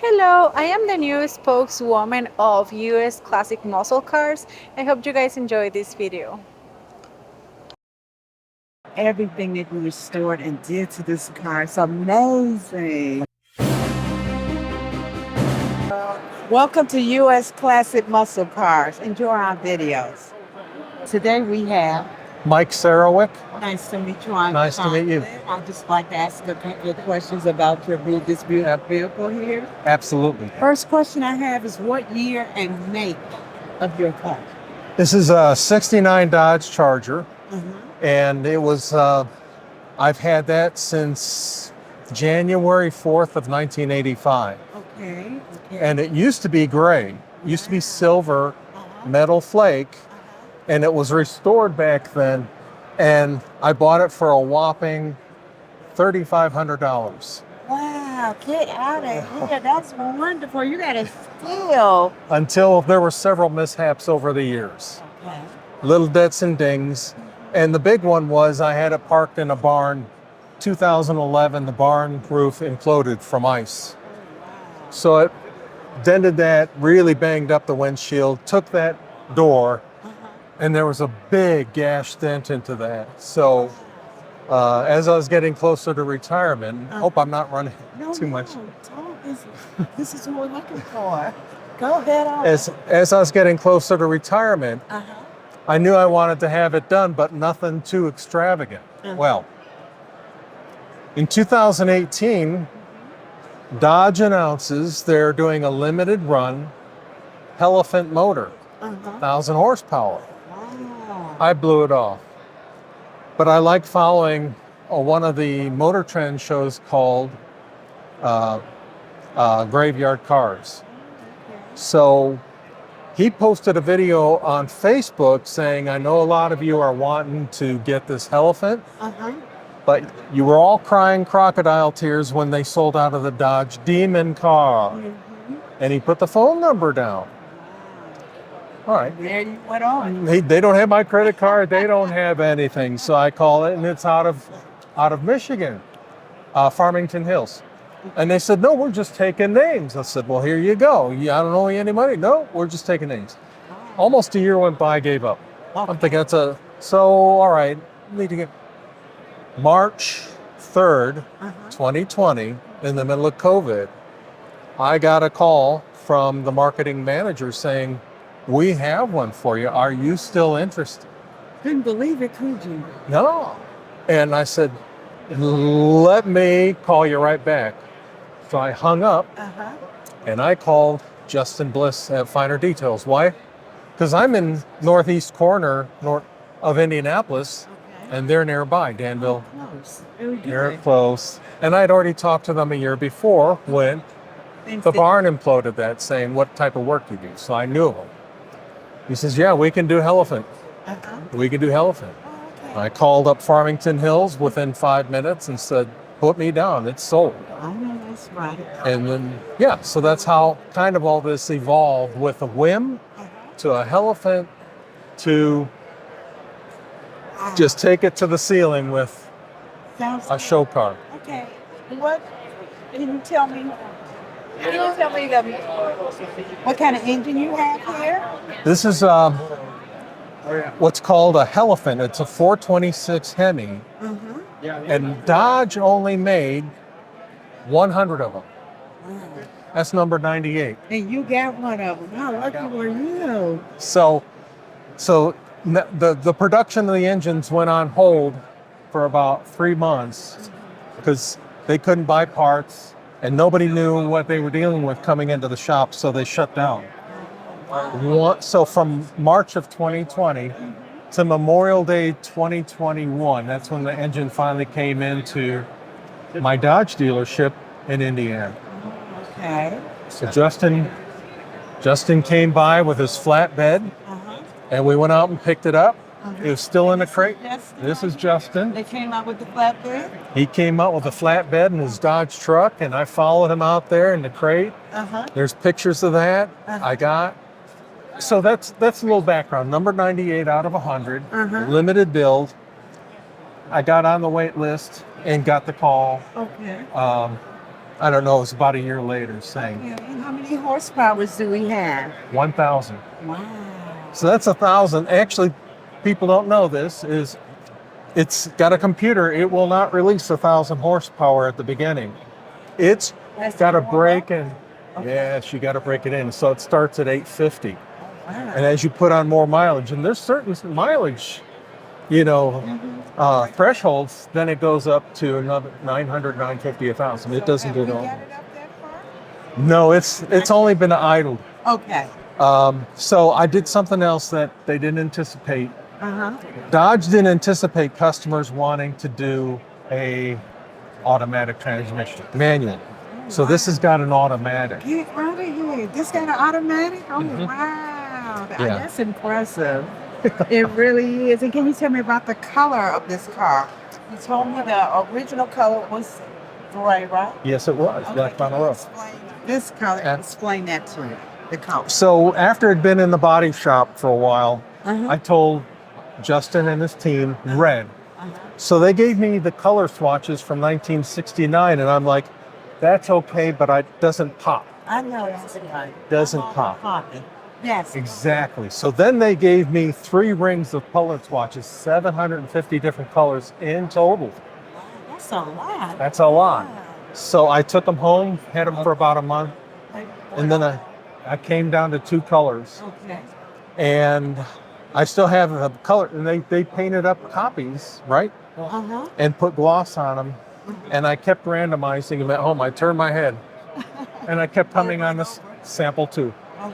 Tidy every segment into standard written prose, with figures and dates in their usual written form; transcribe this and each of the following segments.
Hello, I am the new spokeswoman of US Classic Muscle Cars. I hope you guys enjoy this video. Everything that you restored and did to this car. It's amazing. Welcome to US Classic Muscle Cars. Enjoy our videos. Today we have, Mike Sarowick. nice to meet you. I'm Nice to meet you. Conklin. I'd just like to ask a couple of questions about this beautiful vehicle here. Absolutely. First question I have is what year and make of your car? This is a 69 Dodge Charger, Mm-hmm. and it was, I've had that since January 4th of 1985. Okay. And it used to be gray, used to be silver Uh-huh. metal flake, Uh-huh. and it was restored back then. And I bought it for a whopping $3,500 Wow, get out of here. That's wonderful. You got a steal. until there were several mishaps over the years. Okay. Little dents and dings. And the big one was I had it parked in a barn. 2011, the barn roof imploded from ice. So it dented that, really banged up the windshield, took that door, and there was a big gash dent into that. So as I was getting closer to retirement, hope I'm not running too much. This is what we're looking for. Go ahead on. As I was getting closer to retirement, I knew I wanted to have it done, but nothing too extravagant. Well, in 2018, Dodge announces they're doing a limited run Hellephant motor, 1,000 horsepower. Wow. I blew it off. But I like following one of the Motor Trend shows called Graveyard Cars. So he posted a video on Facebook saying, I know a lot of you are wanting to get this Hellephant, but you were all crying crocodile tears when they sold out of the Dodge Demon car. And he put the phone number down. All right. There you went on. They don't have my credit card. They don't have anything. So I call it, and it's out of Michigan, Farmington Hills. And they said, no, we're just taking names. I said, well, here you go. I don't owe you any money. No, we're just taking names. Almost a year went by, I gave up. I'm thinking all right, need to get March 3rd, 2020, in the middle of COVID, I got a call from the marketing manager saying, we have one for you. Are you still interested? Couldn't believe it, could you? No. And I said, let me call you right back. So I hung up and I called Justin Bliss at Finer Details. Why? Because I'm in northeast corner north of Indianapolis, and they're nearby, Danville. Close. Very good. They're close. And I'd already talked to them a year before when the barn imploded that, saying what type of work you do. So I knew him. He says, yeah, we can do Hellephant. We can do Hellephant. I called up Farmington Hills within 5 minutes and said, put me down, it's sold. I know that's right. And then, yeah, so that's how kind of all this evolved, with a whim to a Hellephant to just take it to the ceiling with Sounds a show car. okay. What can you tell me? What kind of engine you have here? This is what's called a Hellephant. It's a 426 Hemi. And Dodge only made 100 of them. That's number 98. And you got one of them. How lucky were you? So the production of the engines went on hold for about 3 months because they couldn't buy parts and nobody knew what they were dealing with coming into the shop, so they shut down. So from March of 2020 to Memorial Day 2021, that's when the engine finally came into my Dodge dealership in Indiana. Okay. So Justin came by with his flatbed, and we went out and picked it up. It was still in a crate. This is Justin. They came out with the flatbed? He came out with a flatbed in his Dodge truck, and I followed him out there in the crate. There's pictures of that I got. So that's a little background. Number 98 out of 100, limited build. I got on the wait list and got the call. Okay. I don't know, it was about a year later saying Okay, and how many horsepower do we have? 1,000. Wow. So that's 1,000. Actually, people don't know this, is it's got a computer. It will not release 1,000 horsepower at the beginning. It's That's got to warm break up? in. Okay. Yes, you got to break it in. So it starts at 850. Wow. And as you put on more mileage, and there's certain mileage, thresholds, then it goes up to another 900, 950, 1,000. It doesn't Have do we it all. got it up that far? No, it's only been idled. Okay. So I did something else that they didn't anticipate. Uh-huh. Dodge didn't anticipate customers wanting to do a automatic transmission, manual. So this has got an automatic. Get out of here. This got an automatic? Oh, Mhm. wow. Yeah. That's impressive. It really is. And can you tell me about the color of this car? You told me the original color was gray, right? Yes, it was. Black can vinyl you roof. explain this color? Yeah. Explain that to me, the color. So after it'd been in the body shop for a while, Uh-huh. I told Justin and his team red. Uh-huh. So they gave me the color swatches from 1969, and I'm like, that's okay, but it doesn't pop. I know that's right. Doesn't pop. Popping. Yes. Exactly. So then they gave me 3 rings of color swatches, 750 different colors in total. Wow, that's a lot. That's a lot. Wow. So I took them home, had them for about a month, and then I came down to 2 colors. Okay. And I still have the color, and they painted up copies, right? Uh-huh. And put gloss on them. And I kept randomizing them at home. I turned my head, and I kept coming on this sample too. Okay.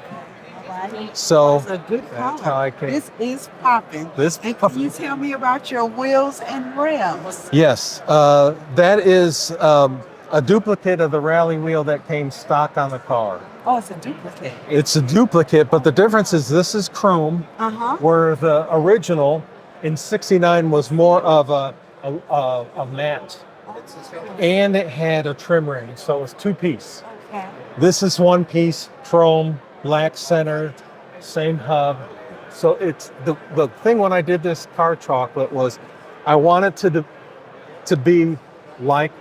All right. So It's a good that's color. how I came. This is popping. This And can you tell me about your wheels and rims? Yes, that is a duplicate of the rally wheel that came stock on the car. Oh, it's a duplicate. It's a duplicate, but the difference is this is chrome, Uh-huh. where the original in '69 was more of a matte, and it had a trim ring, so it was 2-piece. Okay. This is 1-piece, chrome, black center, same hub. So it's the thing when I did this car chocolate was I wanted to be like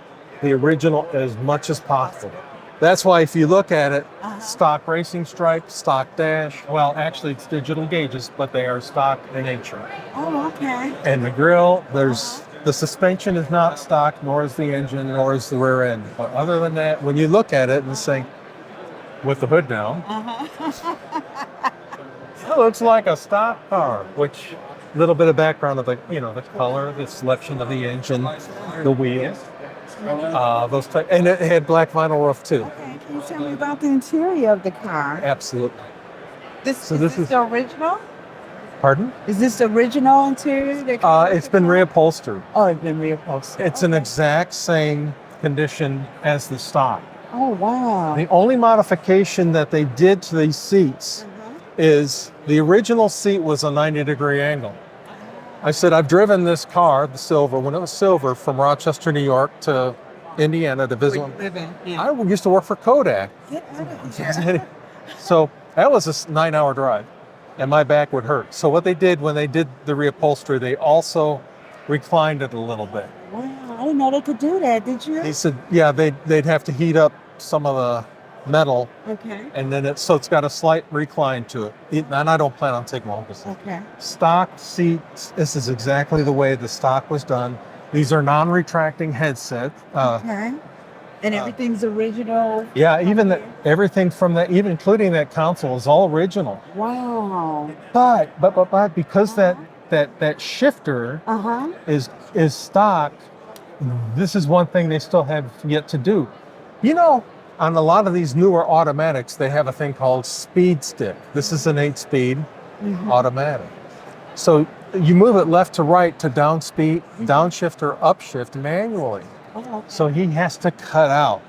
the original as much as possible. That's why if you look at it, stock racing stripe, stock dash, well, actually it's digital gauges, but they are stock in nature. Oh, okay. And the grille, the suspension is not stock, nor is the engine, nor is the rear end. But other than that, when you look at it and say, with the hood down, it looks like a stock car, which a little bit of background of the color, the selection of the engine, the wheels, those type, and it had black vinyl roof too. Okay. Can you tell me about the interior of the car? Absolutely. This this is is- the original? Pardon? Is this the original interior? It's been reupholstered. Oh, it's been reupholstered. It's an exact same condition as the stock. Oh, wow. The only modification that they did to these seats is the original seat was a 90-degree angle. I said, I've driven this car, the silver, when it was silver, from Rochester, New York to Indiana to visit. I used to work for Kodak. Get out of here. So that was a 9-hour drive, and my back would hurt. So what they did when they did the reupholstery, they also reclined it a little bit. Wow, I didn't know they could do that. Did you? They said, yeah, they'd have to heat up some of the metal, Okay. and then it's got a slight recline to it. And I don't plan on taking home this. Okay. Stock seats, this is exactly the way the stock was done. These are non-retracting headsets. Okay. And everything's original. Yeah, even everything from that, even including that console, is all original. Wow. But because that shifter Uh-huh. is stock, this is one thing they still have yet to do. You know, on a lot of these newer automatics, they have a thing called speed stick. This is an 8-speed automatic. So you move it left to right to downspeed, downshift or upshift manually. Oh, So he has to cut out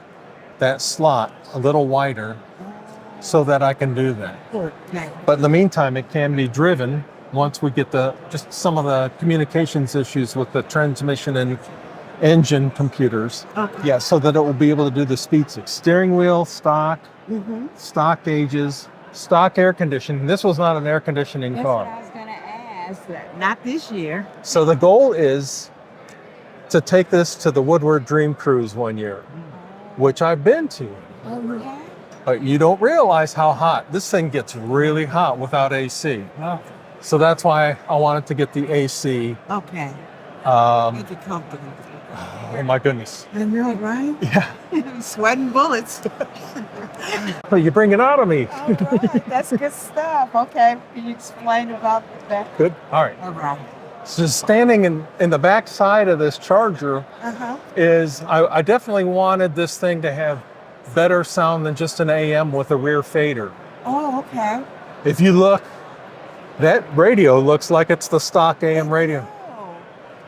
that slot a little wider so that I can do that. okay. But in the meantime, it can be driven once we get just some of the communications issues with the transmission and engine computers. Okay. Yeah, so that it will be able to do the speed stick. Steering wheel, stock, stock gauges, stock air conditioning. This was not an air conditioning That's what car. I was going to ask. Not this year. So the goal is to take this to the Woodward Dream Cruise one year. which I've been to. Okay. But you don't realize how hot. This thing gets really hot without AC. Oh, So that's why I wanted to get the AC. okay. Um, Get comfortable. oh my goodness. I know, right? Yeah. I'm sweating bullets. Well, you bring it out of me. All right, that's good stuff. Okay, can you explain about that? Good. All right. All right. So standing in the back side of this Charger Uh-huh. is, I definitely wanted this thing to have better sound than just an AM with a rear fader. Oh, okay. If you look, that radio looks like it's the stock AM radio. Oh.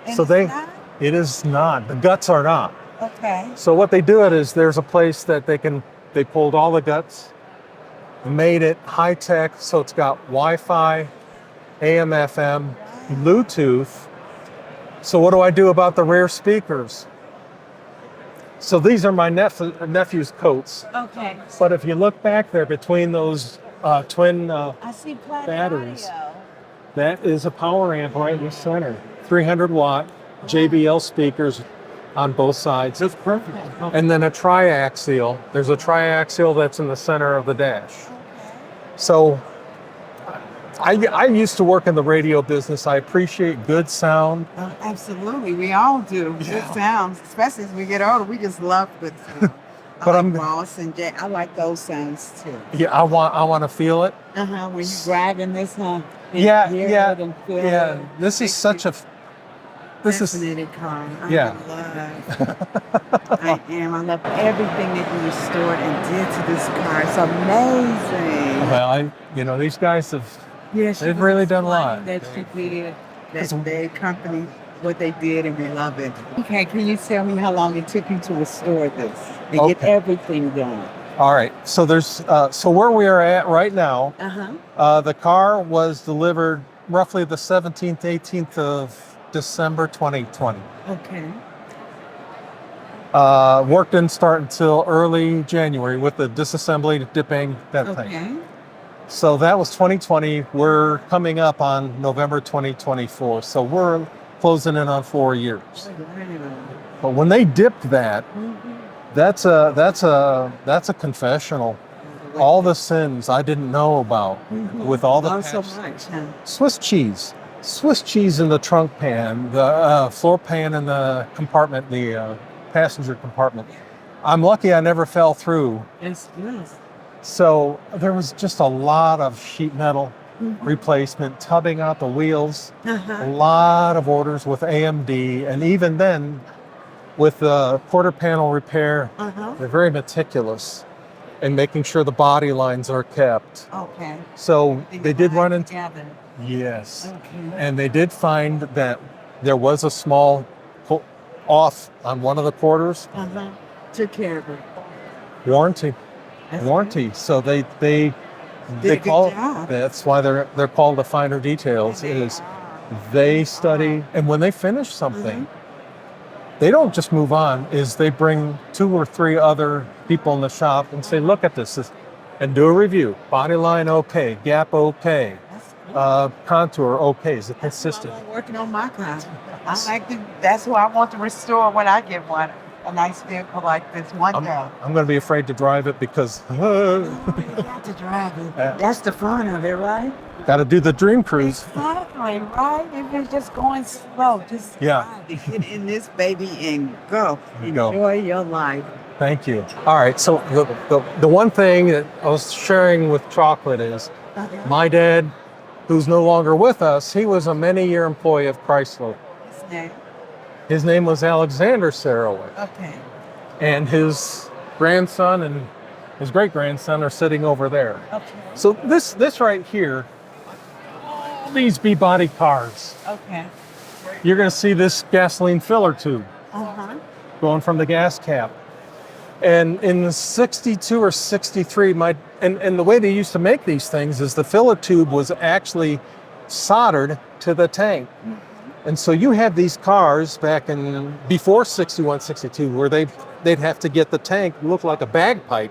And So it's they, not? it is not. The guts are not. Okay. So what they do it is there's a place that they pulled all the guts, made it high tech, so it's got Wi-Fi, AM, FM, Bluetooth. So what do I do about the rear speakers? So these are my nephew's coats. Okay. But if you look back there between those twin I see plenty batteries. audio. that is a power amp right in the center. 300 watt JBL speakers on both sides. That's perfect. And then a triaxial. There's a triaxial that's in the center of the dash. So I used to work in the radio business. I appreciate good sound. Absolutely, we all do. Yeah. Good sounds, especially as we get older. We just love good sound. But I I'm- like Ross and Jay. I like those sounds too. Yeah, I want to feel it. When you driving this, huh? Yeah, Hear yeah, it and feel yeah. it. This is such a. This is. Fascinating car. Yeah. I am. I love everything that you restored and did to this car. It's amazing. Well, these guys have. Yes, They've really done a lot. That she did. That their company, what they did, and we love it. Okay, can you tell me how long it took you to restore this and get Okay. everything done? All right. So there's. So where we are at right now, the car was delivered roughly the 17th, 18th of December 2020. Okay. Work didn't start until early January with the disassembly, dipping, that thing. Okay. So that was 2020. We're coming up on November 2024. So we're closing in on 4 years. But when they dipped that, that's a confessional. All the sins I didn't know about with all the Not so past- much, huh? Swiss cheese in the trunk pan, the floor pan in the compartment, the passenger compartment. I'm lucky I never fell through. Yes, yes. So there was just a lot of sheet metal replacement, tubbing out the wheels, a lot of orders with AMD, and even then with the quarter panel repair, they're very meticulous in making sure the body lines are kept. Okay. So they did run into, together. yes, Okay. and they did find that there was a small off on one of the quarters, Took care of it. warranty. That's Warranty. So they Did a good call job. that's why they're called the finer details. Is they study, and when they finish something, they don't just move on. Is they bring 2 or 3 other people in the shop and say, look at this, and do a review. Body line okay, gap okay, contour okay. Is it consistent? I'm working on my car. That's what I want to restore when I get one. A nice vehicle like this one day. I'm going to be afraid to drive it because You got to drive it. Yeah. That's the fun of it, right? got to do the dream cruise. Exactly, right? If you're just going slow, just Yeah. drive it. Get in this baby and go. Go. Enjoy your life. Thank you. All right. So the one thing that I was sharing with Chocolate is my dad, who's no longer with us, he was a many-year employee of Chrysler. What's next? His name was Alexander Sarowick, Okay. and his grandson and his great-grandson are sitting over there. Okay. So this right here, all these B-body cars, Okay. you're going to see this gasoline filler tube going from the gas cap. And in the 62 or 63, and the way they used to make these things is the filler tube was actually soldered to the tank. And so you had these cars back in before 61, 62, where they'd have to get the tank look like a bagpipe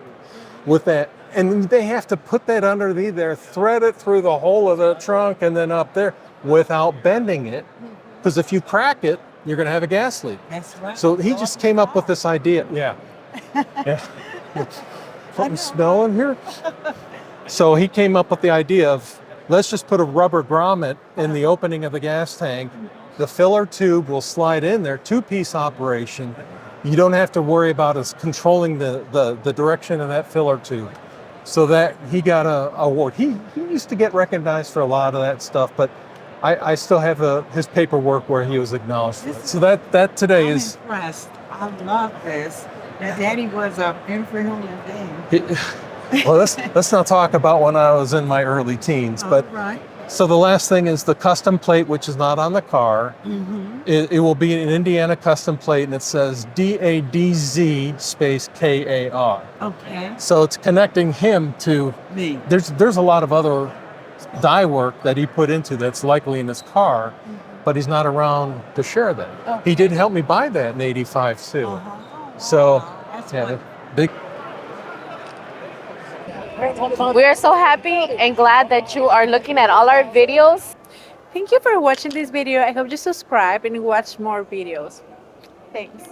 with that. And they have to put that underneath there, thread it through the hole of the trunk and then up there without bending it. Because if you crack it, you're going to have a gas leak. That's right. So he just came up with this idea. Yeah. Yeah. Something smelling here? So he came up with the idea of let's just put a rubber grommet in the opening of the gas tank. The filler tube will slide in there, two-piece operation. You don't have to worry about us controlling the direction of that filler tube. So that he got a award. He used to get recognized for a lot of that stuff, but I still have his paperwork where he was acknowledged for it. So that today I'm is. impressed. I love this. That daddy was a beautiful human being. Well, let's not talk about when I was in my early teens. But Right. so the last thing is the custom plate, which is not on the car. It will be an Indiana custom plate, and it says DADZ space KAR. Okay. So it's connecting him to. Me. There's a lot of other dye work that he put into that's likely in his car, but he's not around to share that. He did help me buy that in '85 too. So That's yeah, what- big. We are so happy and glad that you are looking at all our videos. Thank you for watching this video. I hope you subscribe and watch more videos. Thanks.